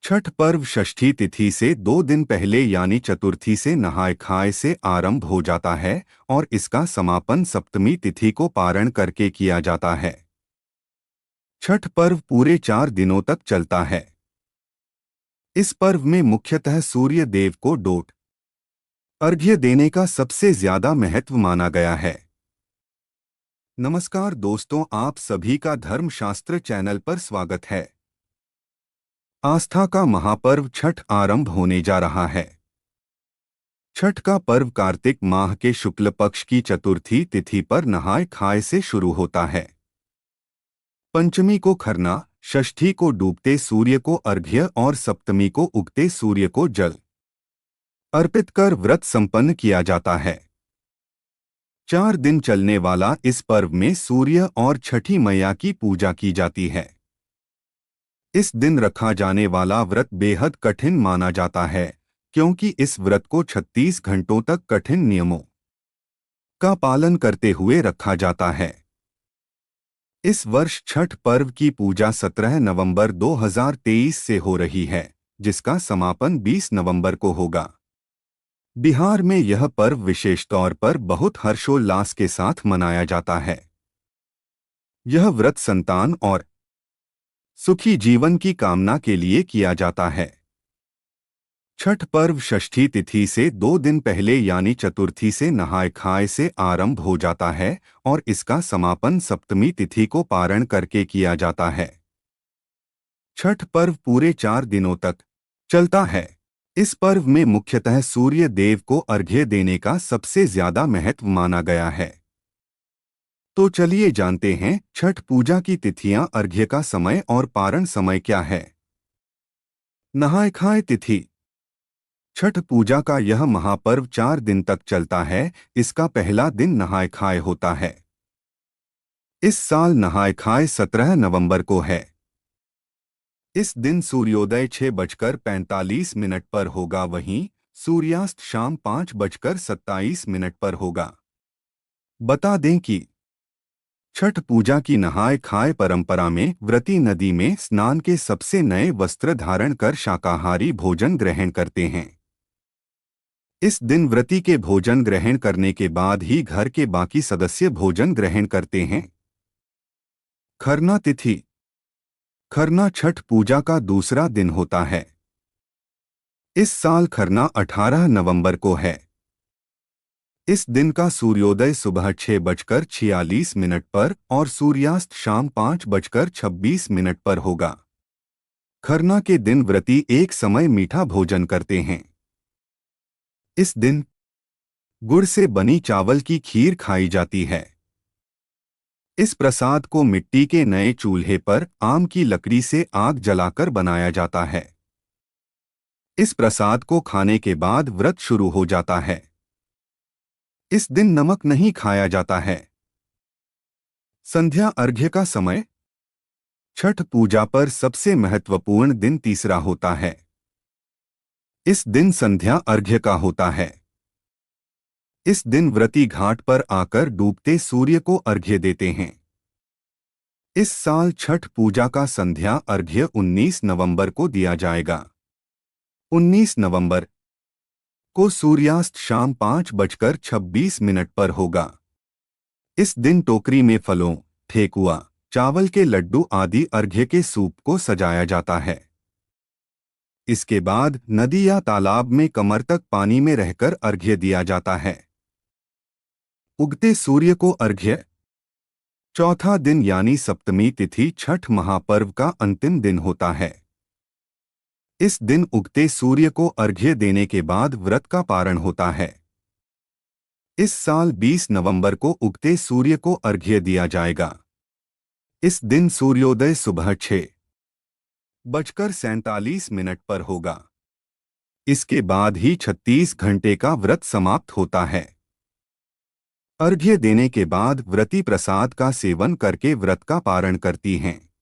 छठ पर्व षष्ठी तिथि से 2 दिन पहले यानी चतुर्थी से नहाय खाए से आरंभ हो जाता है और इसका समापन सप्तमी तिथि को पारण करके किया जाता है। छठ पर्व पूरे 4 दिनों तक चलता है। इस पर्व में मुख्यतः सूर्य देव को डोट अर्घ्य देने का सबसे ज्यादा महत्व माना गया है। नमस्कार दोस्तों, आप सभी का धर्मशास्त्र चैनल पर स्वागत है। आस्था का महापर्व छठ आरंभ होने जा रहा है। छठ का पर्व कार्तिक माह के शुक्ल पक्ष की चतुर्थी तिथि पर नहाय खाए से शुरू होता है। पंचमी को खरना, षष्ठी को डूबते सूर्य को अर्घ्य और सप्तमी को उगते सूर्य को जल अर्पित कर व्रत संपन्न किया जाता है। 4 दिन चलने वाला इस पर्व में सूर्य और छठी मैया की पूजा की जाती है। इस दिन रखा जाने वाला व्रत बेहद कठिन माना जाता है, क्योंकि इस व्रत को 36 घंटों तक कठिन नियमों का पालन करते हुए रखा जाता है। इस वर्ष छठ पर्व की पूजा 17 नवंबर 2023 से हो रही है, जिसका समापन 20 नवंबर को होगा। बिहार में यह पर्व विशेष तौर पर बहुत हर्षोल्लास के साथ मनाया जाता है। यह व्रत संतान और सुखी जीवन की कामना के लिए किया जाता है। छठ पर्व षष्ठी तिथि से 2 दिन पहले यानी चतुर्थी से नहाय खाए से आरंभ हो जाता है और इसका समापन सप्तमी तिथि को पारण करके किया जाता है। छठ पर्व पूरे 4 दिनों तक चलता है। इस पर्व में मुख्यतः सूर्य देव को अर्घ्य देने का सबसे ज्यादा महत्व माना गया है। तो चलिए जानते हैं छठ पूजा की तिथियां, अर्घ्य का समय और पारण समय क्या है। नहाय खाए तिथि। छठ पूजा का यह महापर्व 4 दिन तक चलता है। इसका पहला दिन नहाय खाए होता है। इस साल नहाय खाए 17 नवंबर को है। इस दिन सूर्योदय 6:45 पर होगा, वहीं सूर्यास्त शाम 5:27 पर होगा। बता दें कि छठ पूजा की नहाय खाए परंपरा में व्रती नदी में स्नान के सबसे नए वस्त्र धारण कर शाकाहारी भोजन ग्रहण करते हैं। इस दिन व्रती के भोजन ग्रहण करने के बाद ही घर के बाकी सदस्य भोजन ग्रहण करते हैं। खरना तिथि। खरना छठ पूजा का दूसरा दिन होता है। इस साल खरना 18 नवंबर को है। इस दिन का सूर्योदय सुबह 6:46 पर और सूर्यास्त शाम 5:26 पर होगा। खरना के दिन व्रती एक समय मीठा भोजन करते हैं। इस दिन गुड़ से बनी चावल की खीर खाई जाती है। इस प्रसाद को मिट्टी के नए चूल्हे पर आम की लकड़ी से आग जलाकर बनाया जाता है। इस प्रसाद को खाने के बाद व्रत शुरू हो जाता है। इस दिन नमक नहीं खाया जाता है। संध्या अर्घ्य का समय। छठ पूजा पर सबसे महत्वपूर्ण दिन तीसरा होता है। इस दिन संध्या अर्घ्य का होता है। इस दिन व्रती घाट पर आकर डूबते सूर्य को अर्घ्य देते हैं। इस साल छठ पूजा का संध्या अर्घ्य 19 नवंबर को दिया जाएगा। 19 नवंबर को सूर्यास्त शाम 5:26 पर होगा। इस दिन टोकरी में फलों, ठेकुआ, चावल के लड्डू आदि अर्घ्य के सूप को सजाया जाता है। इसके बाद नदी या तालाब में कमर तक पानी में रहकर अर्घ्य दिया जाता है। उगते सूर्य को अर्घ्य। चौथा दिन यानी सप्तमी तिथि छठ महापर्व का अंतिम दिन होता है। इस दिन उगते सूर्य को अर्घ्य देने के बाद व्रत का पारण होता है। इस साल 20 नवंबर को उगते सूर्य को अर्घ्य दिया जाएगा। इस दिन सूर्योदय सुबह 6:47 पर होगा। इसके बाद ही 36 घंटे का व्रत समाप्त होता है। अर्घ्य देने के बाद व्रती प्रसाद का सेवन करके व्रत का पारण करती हैं।